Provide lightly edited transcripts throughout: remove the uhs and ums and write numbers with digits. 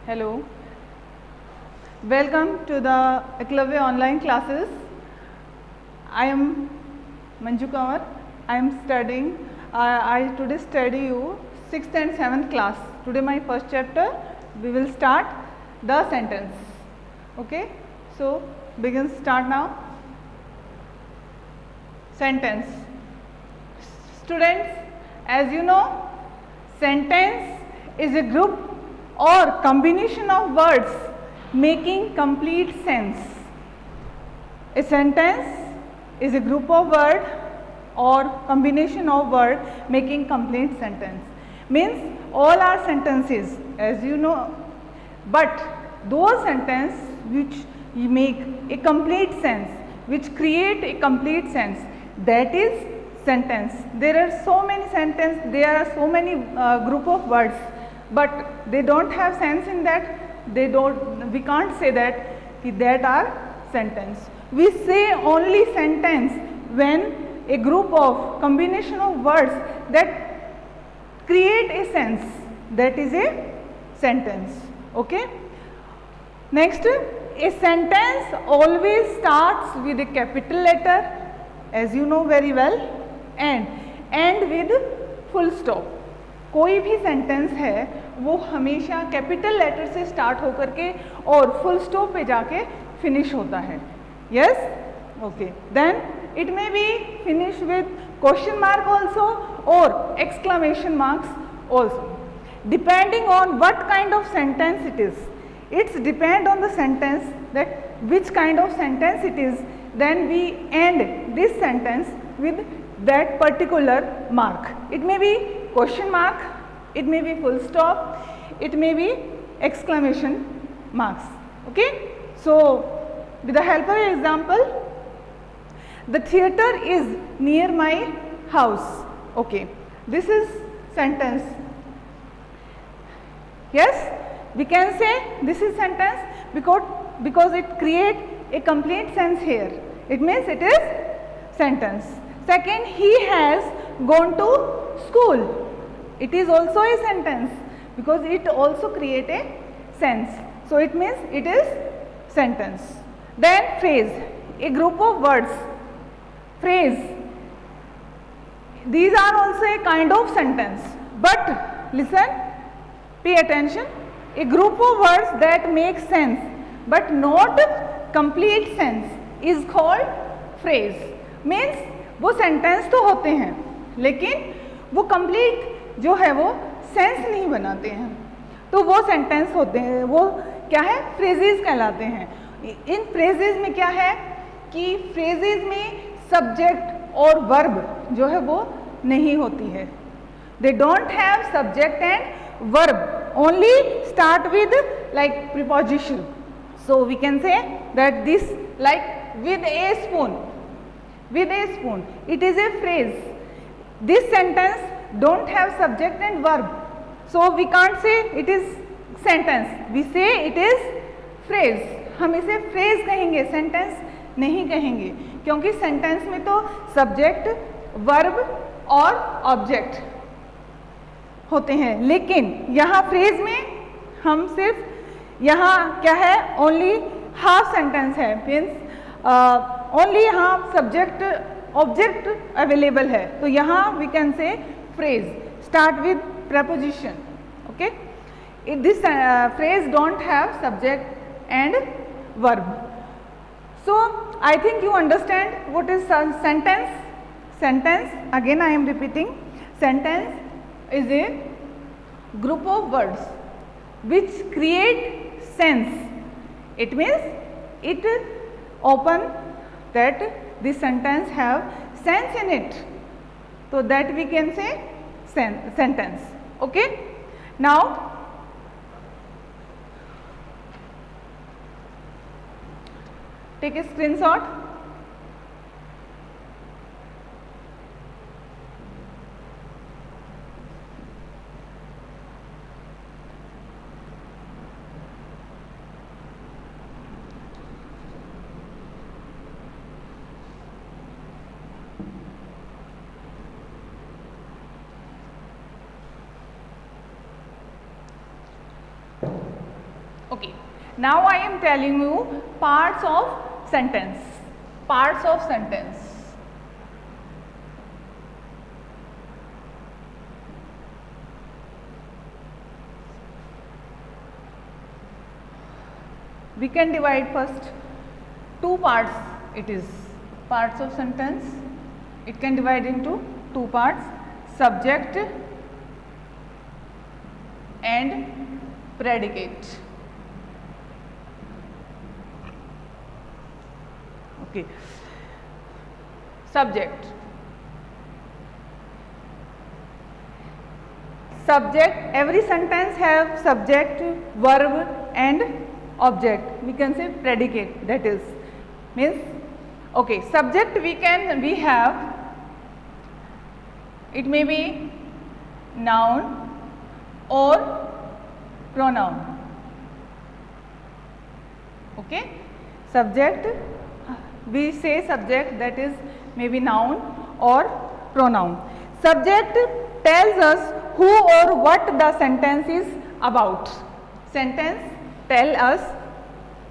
Hello, welcome to the Eklavya online classes. I am Manju Kanwar. I am studying, I today study you 6th and 7th class. Today my first chapter, we will start the sentence. Okay, so start now. Sentence. Students, as you know, sentence is a group or combination of words making complete sense. A sentence is a group of words or combination of words making complete sentence. Means all are sentences, as you know, but those sentences which make a complete sense, which create a complete sense, that is sentence. There are so many sentences, there are so many group of words, but they don't have sense in that. We can't say that are sentence. We say only sentence when a group of combination of words that create a sense, that is a sentence. Okay. Next, a sentence always starts with a capital letter, as you know very well, and end with full stop. कोई भी sentence है वो हमेशा capital letter से start होकर के और full stop पे जाके फिनिश होता है. Yes, okay. Then it may be finish with question mark also और exclamation marks also, depending on what kind of sentence it is. It's depend on the sentence, that which kind of sentence it is, then we end this sentence with that particular mark. It may be question mark, it may be full stop, it may be exclamation marks. Okay. So with the help of example, the theater is near my house. Okay, this is sentence. Yes, we can say this is sentence because it create a complete sense here. It means it is sentence. Second, he has gone to school. It is also a sentence because it also create a sense. So it means it is sentence. Then phrase, a group of words. Phrase, these are also a kind of sentence, but listen, pay attention. A group of words that make sense but not complete sense is called phrase. Means वो sentence तो होते हैं लेकिन वो complete जो है वो sense नहीं बनाते हैं, तो वो सेंटेंस होते हैं, वो क्या है, फ्रेजेस कहलाते हैं. इन फ्रेजेस में क्या है कि फ्रेजेस में सब्जेक्ट और वर्ब जो है वो नहीं होती है. They don't have subject and verb, only start with like preposition. So we can say that this, like with a spoon, with a spoon, it is a phrase. This sentence don't have subject and verb, so we can't say it is sentence, we say it is phrase. हम इसे phrase कहेंगे, sentence नहीं कहेंगे, क्योंकि sentence में तो subject, verb और object होते हैं, लेकिन यहाँ फ्रेज में हम सिर्फ यहाँ क्या है, ओनली हाफ सेंटेंस है. मीन्स ओनली यहाँ सब्जेक्ट ऑब्जेक्ट अवेलेबल है, तो यहाँ we can say phrase start with preposition. Okay, this phrase don't have subject and verb. So I think you understand what is sentence. Sentence, again I am repeating, sentence is a group of words which create sense. It means it open that this sentence have sense in it, so that we can say sentence. Okay, now take a screenshot. Okay, now I am telling you parts of sentence. Parts of sentence. We can divide first two parts. It is parts of sentence. It can divide into two parts, subject and predicate. Okay. Subject. Subject, every sentence have subject, verb and object. We can say predicate, that is means, okay, subject we have, it may be noun or pronoun. Okay, subject, we say subject, that is maybe noun or pronoun. Subject tells us who or what the sentence is about. Sentence tell us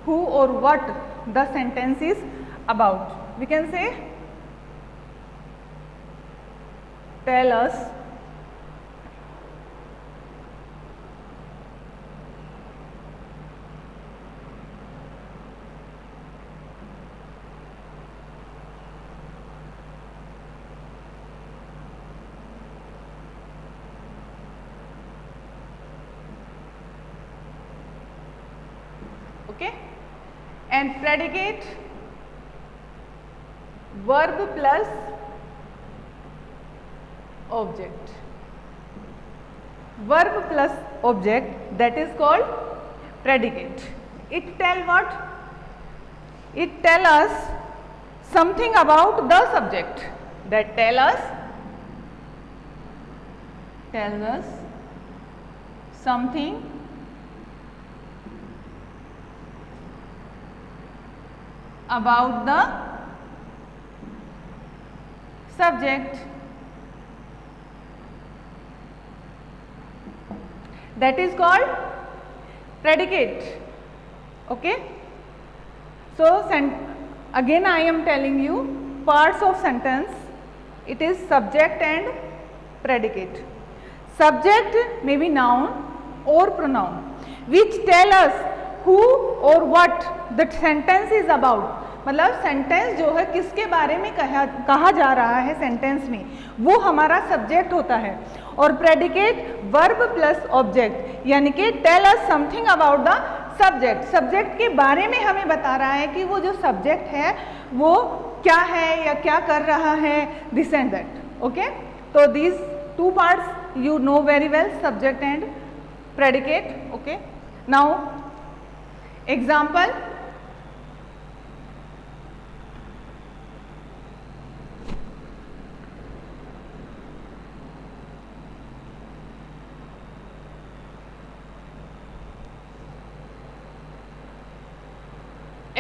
who or what the sentence is about. We can say tell us okay, and predicate, verb plus object. Verb plus object, that is called predicate. It tell what? It tell us something about the subject. That tells us something about the subject. That is called predicate. Okay. So again I am telling you parts of sentence. It is subject and predicate. Subject may be noun or pronoun which tell us who or what the sentence is about. मतलब sentence जो है किसके बारे में कहा जा रहा है सेंटेंस में, वो हमारा सब्जेक्ट होता है. और प्रेडिकेट वर्ब प्लस ऑब्जेक्ट, यानी कि tell us something about the subject. Subject के बारे में हमें बता रहा है कि वो जो सब्जेक्ट है वो क्या है या क्या कर रहा है, दिस एंड दैट. ओके, तो these two parts you know very well, subject and predicate. Okay, now example.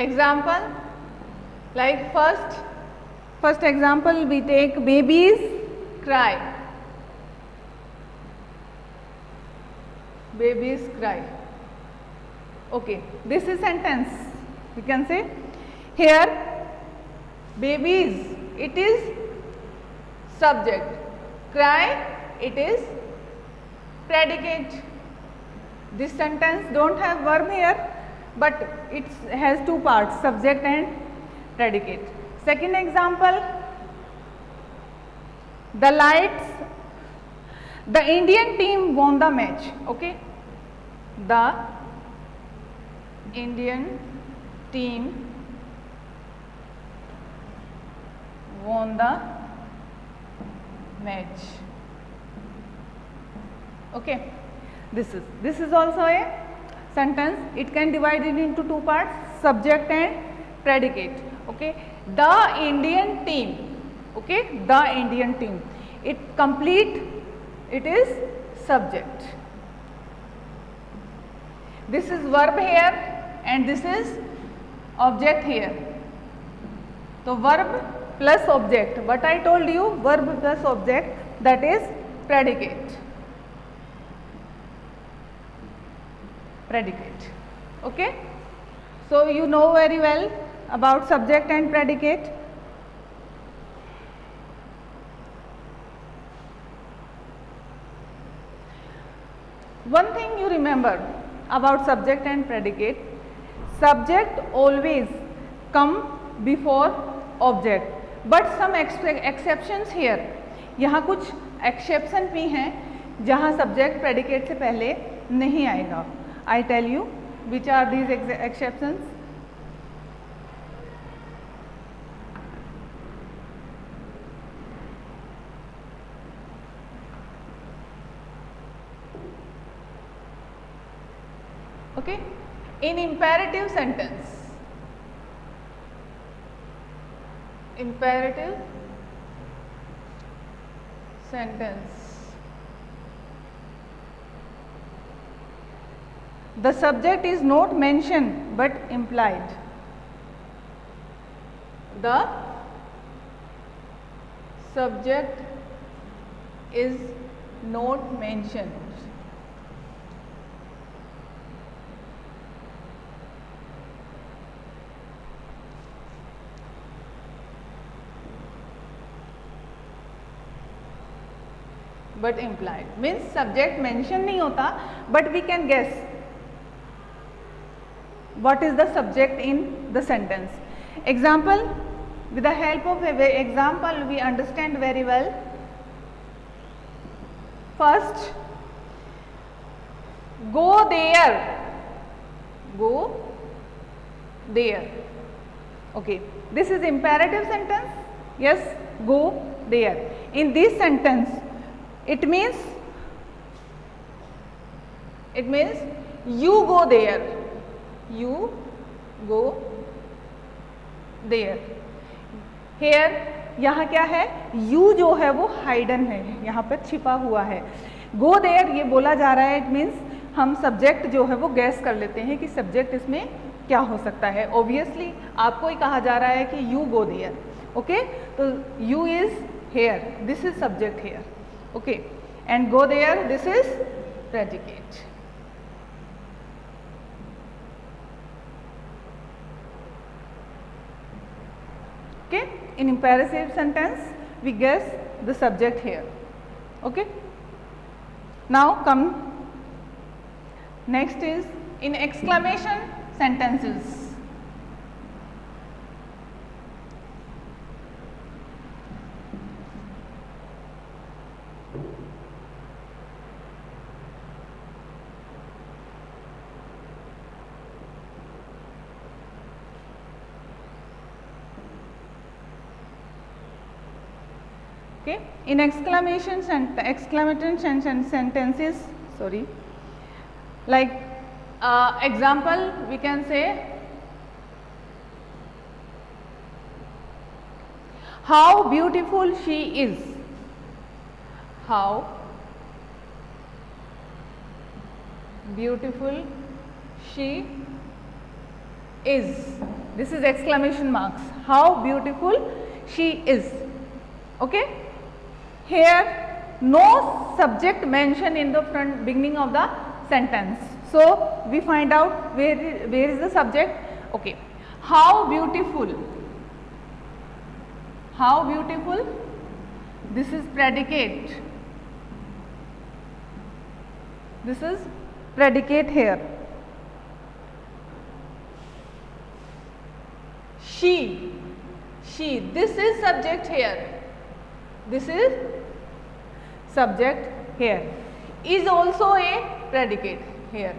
Example, like first example we take babies cry. Babies cry. Okay, this is sentence. We can say here babies, it is subject, cry, it is predicate. This sentence don't have verb here, but it has two parts, subject and predicate. Second example, the lights, the Indian team won the match. Okay, the Indian team won the match. Okay, this is also a sentence. It can divide it into two parts, subject and predicate. Okay, the Indian team. Okay, the Indian team, it complete, it is subject. This is verb here and this is object here. So verb plus object, what I told you, verb plus object, that is predicate. Predicate. Okay, so you know very well about subject and predicate. One thing you remember about subject and predicate, subject always come before object, but some exceptions here. यहाँ कुछ exception भी हैं जहाँ subject predicate से पहले नहीं आएगा. I tell you which are these exceptions. Okay, in imperative sentence, the subject is not mentioned but implied. The subject is not mentioned but implied. Means subject mention नहीं होता, but we can guess what is the subject in the sentence. Example, with the help of example we understand very well. First, go there, go there. Okay, this is imperative sentence. Yes, go there. In this sentence, it means you go there, you go there. Here यहाँ क्या है, you जो है वो hidden है, यहाँ पर छिपा हुआ है. go there ये बोला जा रहा है, it means हम subject जो है वो guess कर लेते हैं कि subject इसमें क्या हो सकता है. obviously आपको ही कहा जा रहा है कि you go there. okay, तो you is here, this is subject here. okay, and go there, this is predicate. Okay, in imperative sentence we guess the subject here. Okay, now come next is in exclamation sentences. Okay, in exclamation sentences, sorry, like example we can say, how beautiful she is. How beautiful she is. This is exclamation marks. How beautiful she is. Okay. Here no subject mentioned in the front beginning of the sentence. So we find out where is the subject. Okay. How beautiful. How beautiful. This is predicate. This is predicate here. She. This is subject here. This is subject here. Is also a predicate here.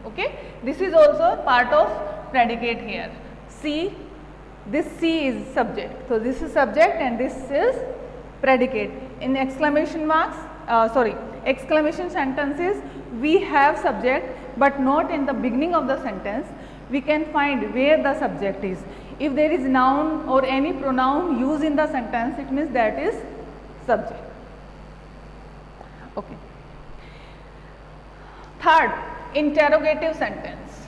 Okay. This is also part of predicate here. C. This C is subject. So this is subject and this is predicate. In exclamation marks, exclamation sentences, we have subject but not in the beginning of the sentence. We can find where the subject is. If there is noun or any pronoun used in the sentence, it means that is subject. Okay. Third, interrogative sentence.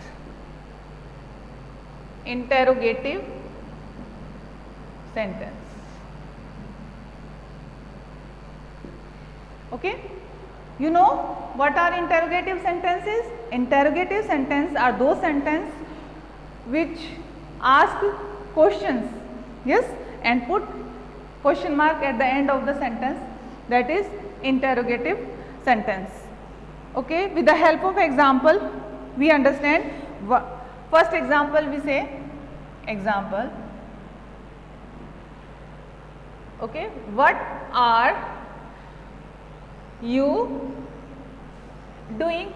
Interrogative sentence. Okay. You know what are interrogative sentences? Interrogative sentences are those sentences which ask questions, yes, and put question mark at the end of the sentence, that is interrogative sentence. Okay, with the help of example we understand. First example, we say example. Okay, what are you doing?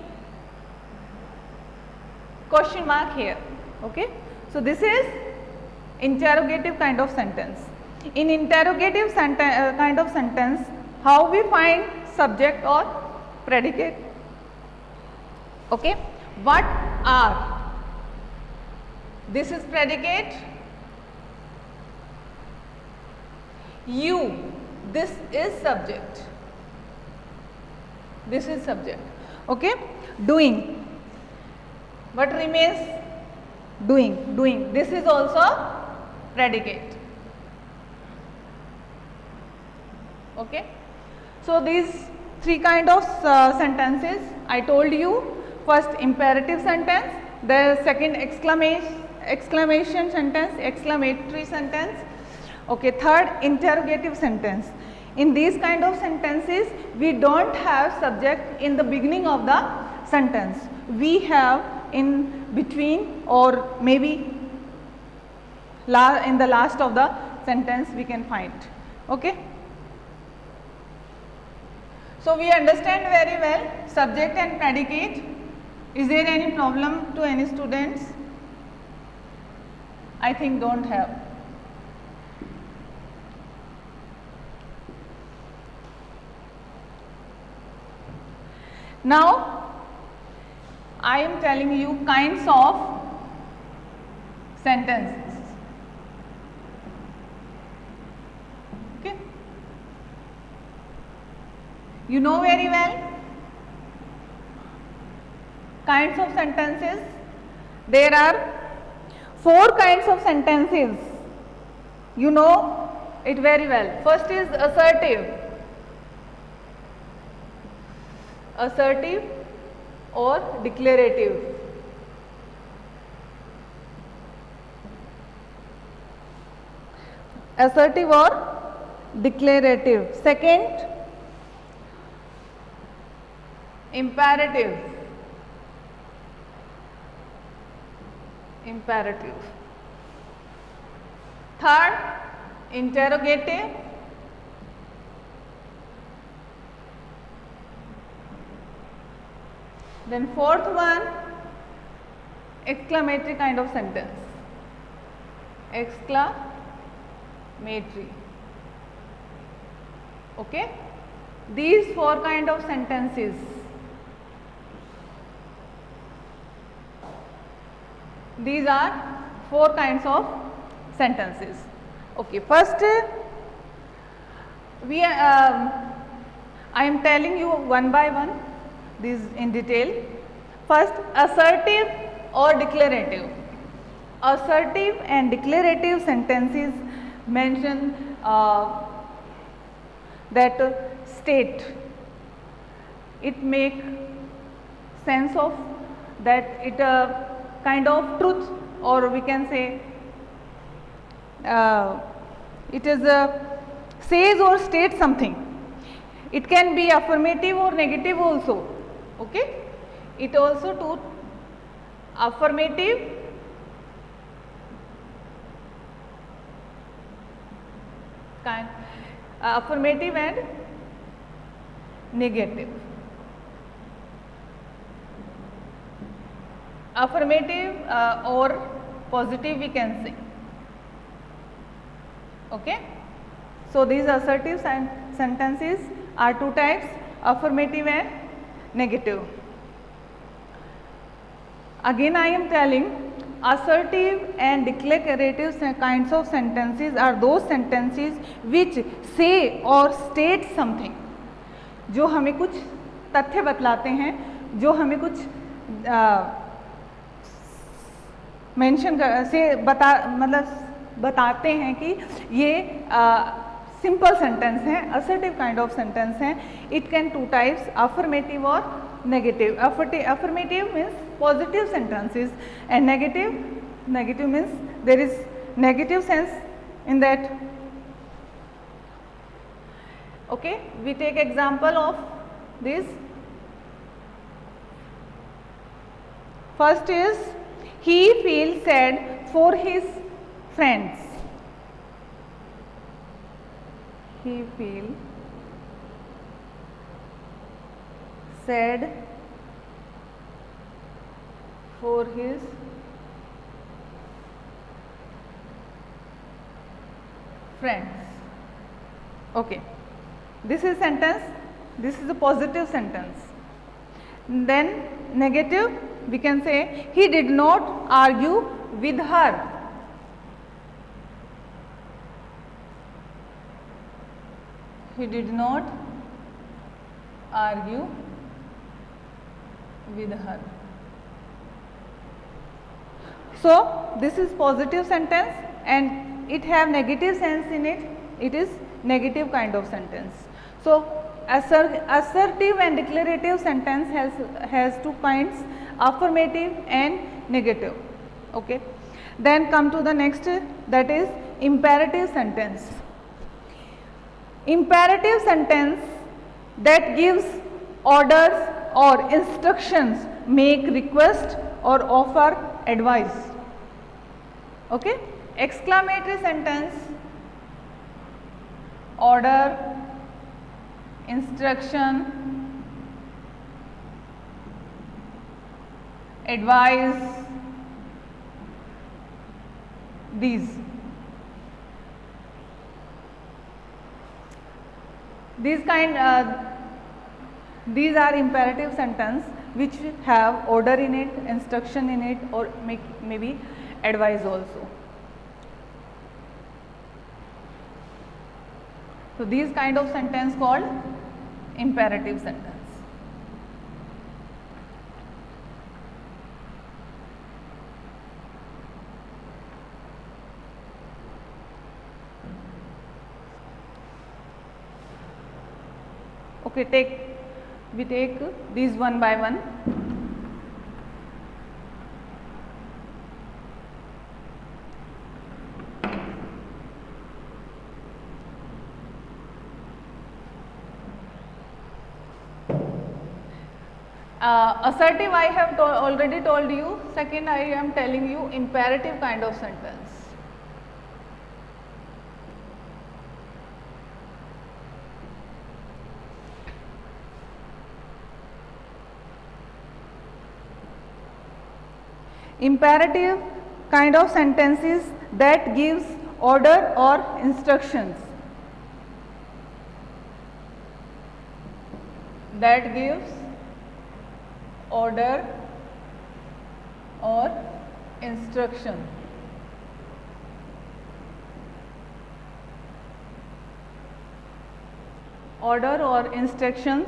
Question mark here. Okay, so this is interrogative kind of sentence. In interrogative kind of sentence, how we find subject or predicate? Okay, what are, this is predicate. You, this is subject. This is subject. Okay, doing, what remains? Doing, this is also predicate. Okay, so these three kind of sentences I told you. First imperative sentence, the second exclamation sentence, exclamatory sentence. Okay, third interrogative sentence. In these kind of sentences we don't have subject in the beginning of the sentence, we have in between or maybe in the last of the sentence we can find. Okay, so we understand very well subject and predicate. Is there any problem to any students? I think don't have. Now I am telling you kinds of sentences. Okay, you know very well kinds of sentences. There are 4 kinds of sentences. You know it very well. First is assertive. Assertive or declarative. Assertive or declarative. Second, imperative. Imperative. Third, interrogative. Then fourth one, exclamatory kind of sentence. Exclamatory. Okay, these 4 kind of sentences. These are 4 kinds of sentences. Okay, first I am telling you one by one these in detail. First, assertive or declarative. Assertive and declarative sentences mention that state. It make sense of that it kind of truth, or we can say it is says or states something. It can be affirmative or negative also. Okay, it also to affirmative affirmative and negative. Affirmative or positive we can say. Okay, so these assertive sentences are 2 types, affirmative and negative. Again I am telling, assertive and declarative kinds of sentences are those sentences which say or state something, जो हमें कुछ तथ्य बतलाते हैं, जो हमें कुछ mention से बताते हैं कि ये सिंपल सेंटेंस है, असर्टिव काइंड ऑफ सेंटेंस है. It can two types, affirmative और negative. Affirmative means positive sentences and negative means there is negative sense in that. Okay, we take example of this. First is he feels sad for his friends. He feels sad for his friends. Okay, this is sentence, this is a positive sentence. Then negative, we can say he did not argue with her. He did not argue with her. So this is positive sentence and it have negative sense in it, it is negative kind of sentence. So assertive and declarative sentence has two kinds, affirmative and negative. Okay, then come to the next, that is imperative sentence. Imperative sentence that gives orders or instructions, make request or offer advice. Okay, exclamatory sentence, order, instruction, advice, these are imperative sentence which have order in it, instruction in it, or maybe advice also. So these kind of sentence called imperative sentence. Okay, we take these one by one. Assertive I have already told you. Second, I am telling you imperative kind of sentence. Imperative kind of sentences that gives order or instructions. That gives order or instruction. Order or instructions,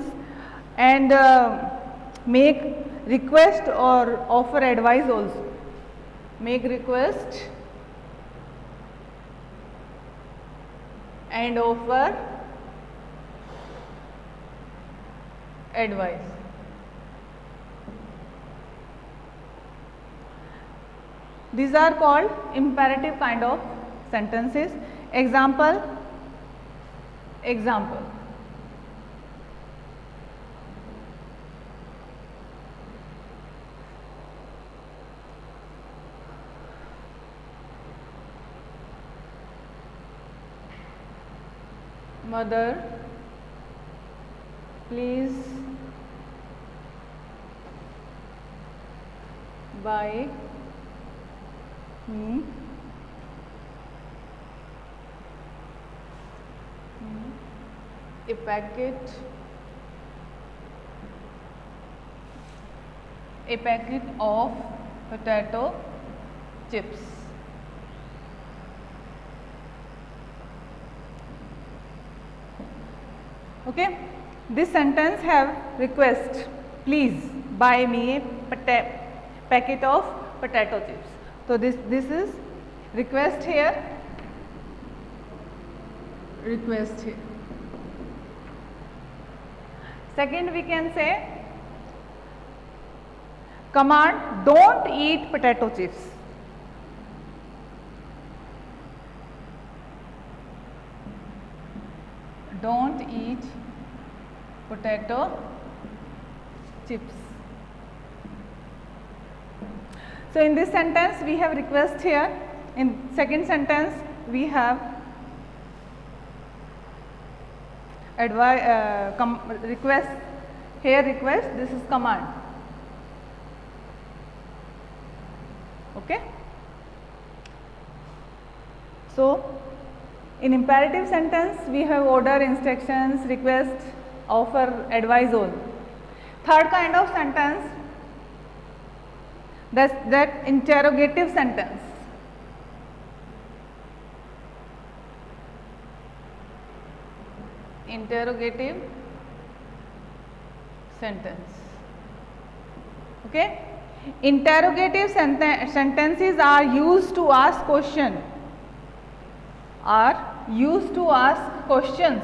and make request or offer advice also. Make request and offer advice. These are called imperative kind of sentences. Example. Mother, please buy me a packet of potato chips. Okay, this sentence have request, please buy me a packet of potato chips. So this is request here. request here. Second, we can say command, don't eat potato chips. Don't eat potato chips. So in this sentence we have request here. In second sentence we have request. Here request, this is command. Okay. So in imperative sentence we have order, instructions, request, offer, advise all. Third kind of sentence, that interrogative sentence. Interrogative sentence. Okay. Interrogative sentences are used to ask question. Are used to ask questions.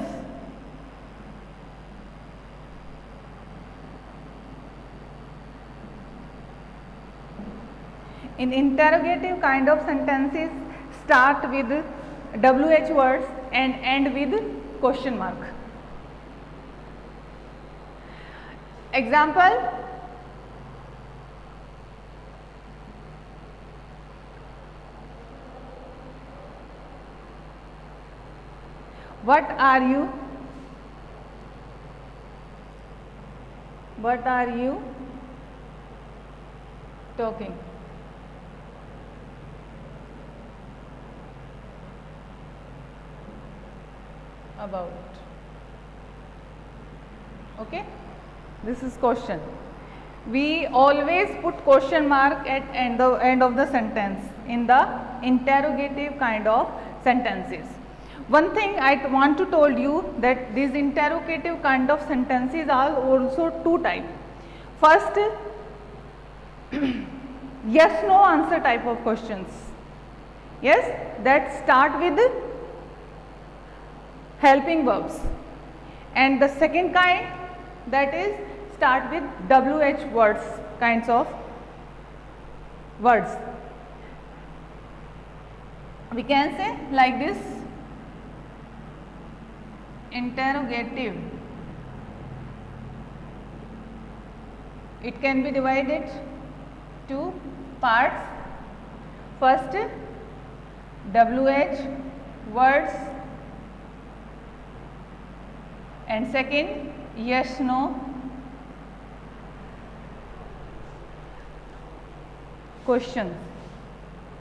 In interrogative kind of sentences start with WH words and end with question mark. Example, what are you? What are you talking? About. Okay, this is question. We always put question mark at end of the sentence in the interrogative kind of sentences. One thing I want to told you that these interrogative kind of sentences are also two types. First, yes no answer type of questions. Yes, that start with helping verbs, and the second kind, that is start with WH words, kinds of words. We can say like this: interrogative. It can be divided to parts. First, WH words, and second, yes no questions.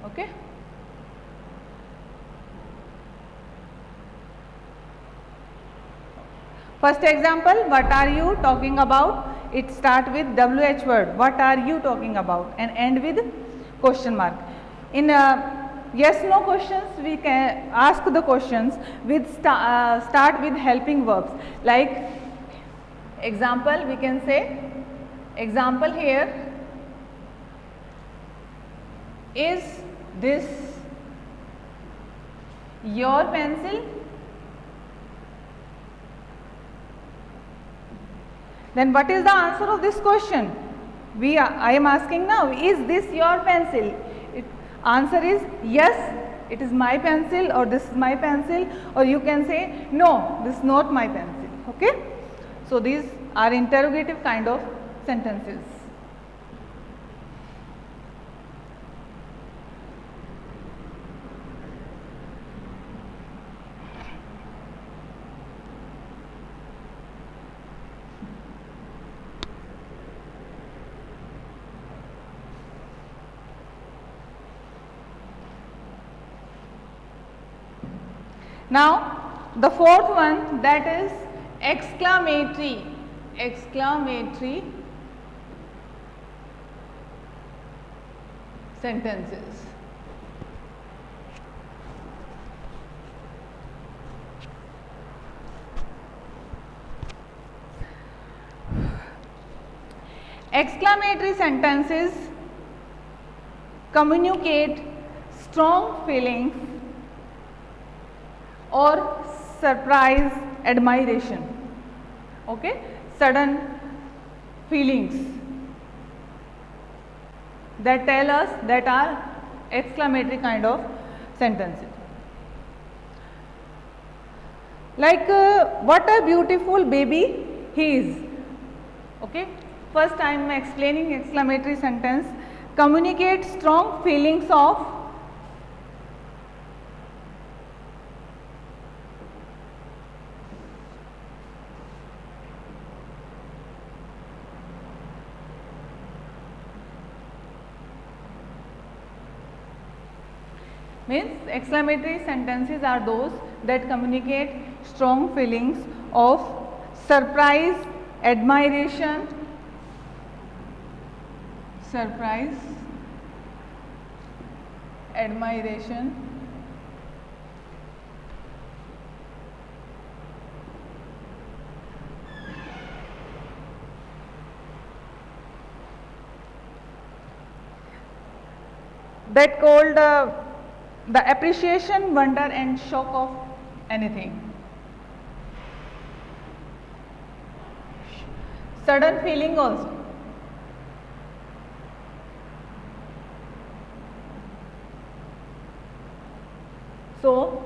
Okay. First example, what are you talking about? It start with WH word, what are you talking about, and end with question mark. In yes no questions, we can ask the questions with start with helping verbs. Like example, we can say, example here, is this your pencil? Then what is the answer of this question? I am asking now, is this your pencil? Answer is yes, it is my pencil, or this is my pencil, or you can say no, this is not my pencil. Okay. So these are interrogative kind of sentences. Now the fourth one, that is exclamatory sentences. Exclamatory sentences communicate strong feelings or surprise, admiration. Okay, sudden feelings that tell us that are exclamatory kind of sentences. Like what a beautiful baby he is. Okay, first I am explaining exclamatory sentence. Communicate strong feelings of means exclamatory sentences are those that communicate strong feelings of surprise, admiration, surprise, admiration, that called the appreciation, wonder and shock of anything. Sudden feeling also. So,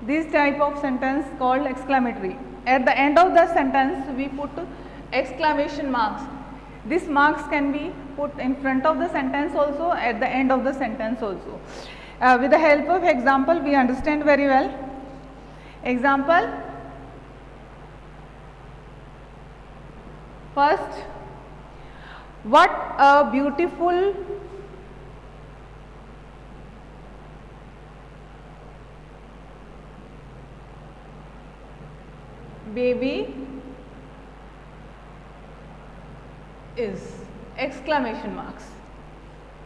this type of sentence called exclamatory. At the end of the sentence, we put exclamation marks. These marks can be put in front of the sentence also, at the end of the sentence also. With the help of example, we understand very well. Example. First, what a beautiful baby is, exclamation marks.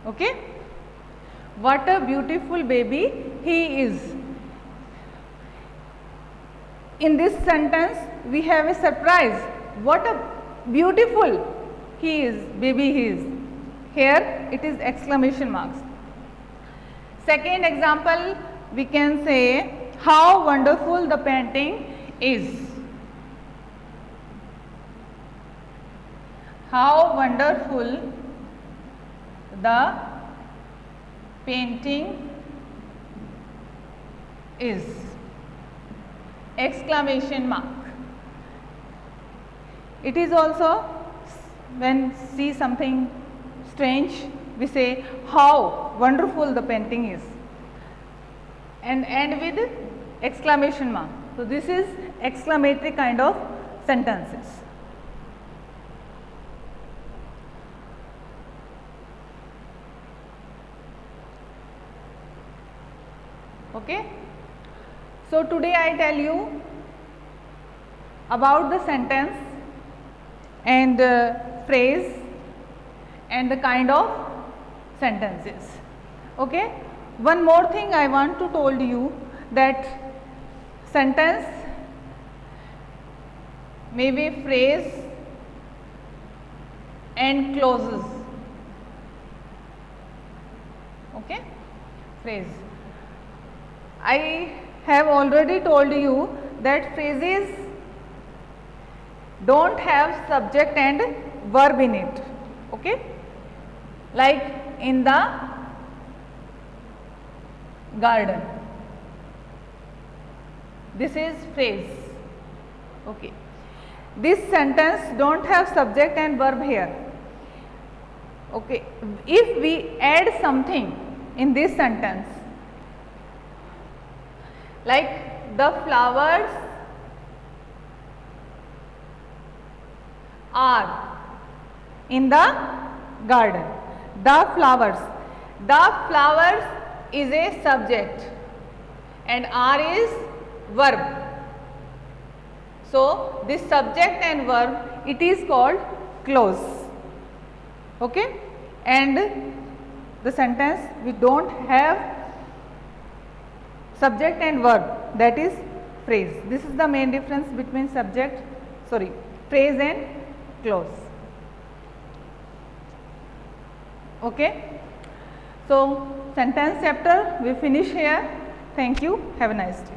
Okay, what a beautiful baby he is. In this sentence we have a surprise. What a beautiful he is, baby he is. Here it is exclamation marks. Second example, we can say how wonderful the painting is. How wonderful the painting is, exclamation mark. It is also when see something strange, we say how wonderful the painting is and end with exclamation mark. So, this is exclamatory kind of sentences. Okay. So, today I tell you about the sentence and phrase and the kind of sentences. Okay. One more thing I want to told you, that sentence may be phrase and clauses. Okay. Phrase. I have already told you that phrases don't have subject and verb in it. Okay, like in the garden, this is phrase. Okay, this sentence don't have subject and verb here. Okay, if we add something in this sentence, like the flowers are in the garden. The flowers is a subject and are is verb. So, this subject and verb, it is called clause. Okay, and the sentence we don't have subject and verb, that is phrase. This is the main difference between phrase and clause. Okay. So, sentence chapter we finish here. Thank you. Have a nice day.